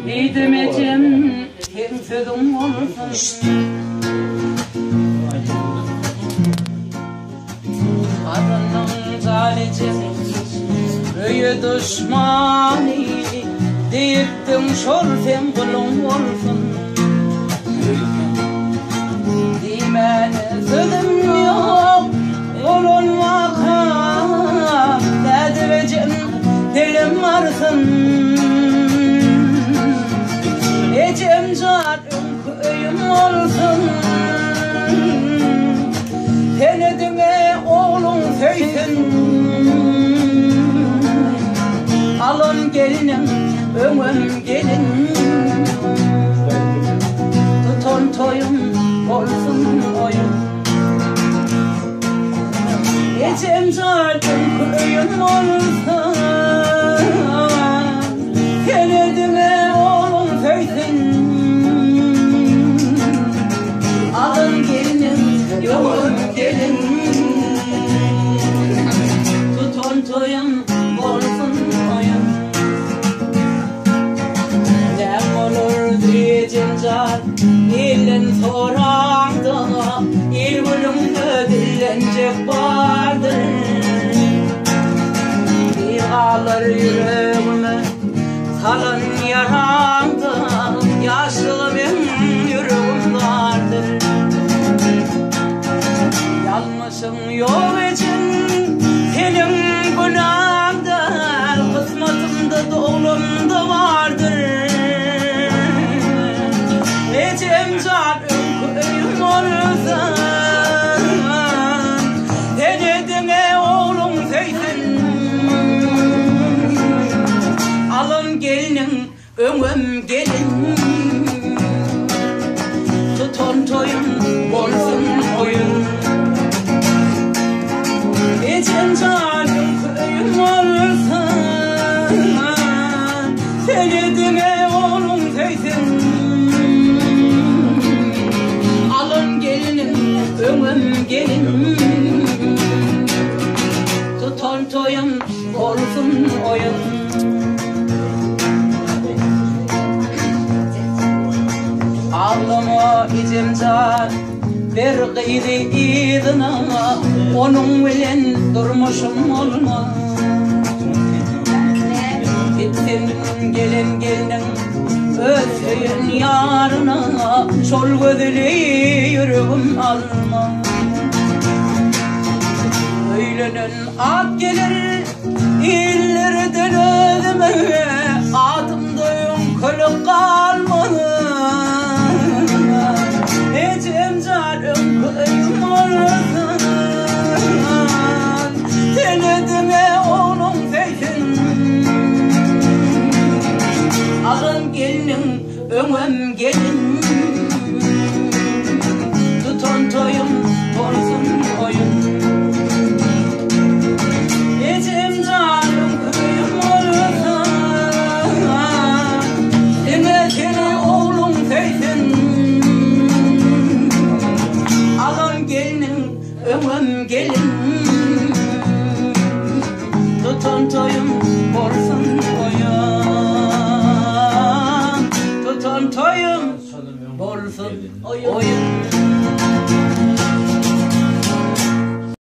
Ne demeyeceğim hem sözüm olsun. Kadının zalicim Röye düşmani deyiptin şorfem kulum olsun. Dimene sözüm yok olunmaka dedivecim dilim varsın. Ecem canım köyüm olsun. Tenedime oğlum söysin. Alın gelinim, ömüm gelin. Tutun toyum, olsun oyun. Ecem canım köyüm olsun. Tenedime oğlum söysin. Alın gelinim, ömüm gelin. Tutun toyum, olsun oyun. Ne olur diyeceğim can ilin sorağında il bölümde dillenecek vardır. Bir ağlar yüreğime salın yaramda yaşlı benim yüreğim vardır. Yanlışım yok için senin günahından kısmetimde doğumda vardır. Ecem canım köyüm olsun. Denedine oğlum söysin. Alın gelinin ömüm gelin. Tutun toyum olsun oyun. Ecem canım köyüm olsun. Denedine oğlum söysin. Alın gelinin ömüm gelin. Tutun toyum olsun oyun. Ağlama ecem can bir gıydı idina. Onun bilen durmuşum olma. Gitsin gelin gelin özleyin yarına. Şol gözlü yüreğim alma. Öğlenen at gelir illerden özüme. Adımda yünkülük kalmadı. Ecem canım köyüm olsun. Tenedime oğlum söysin. Alın gelin ömüm gelin. Tutun toyum olsun oyun. Ecem canım köyüm olsun. Tenedime oğlum söysin. Alın gelin ömüm gelin. Tutun toyum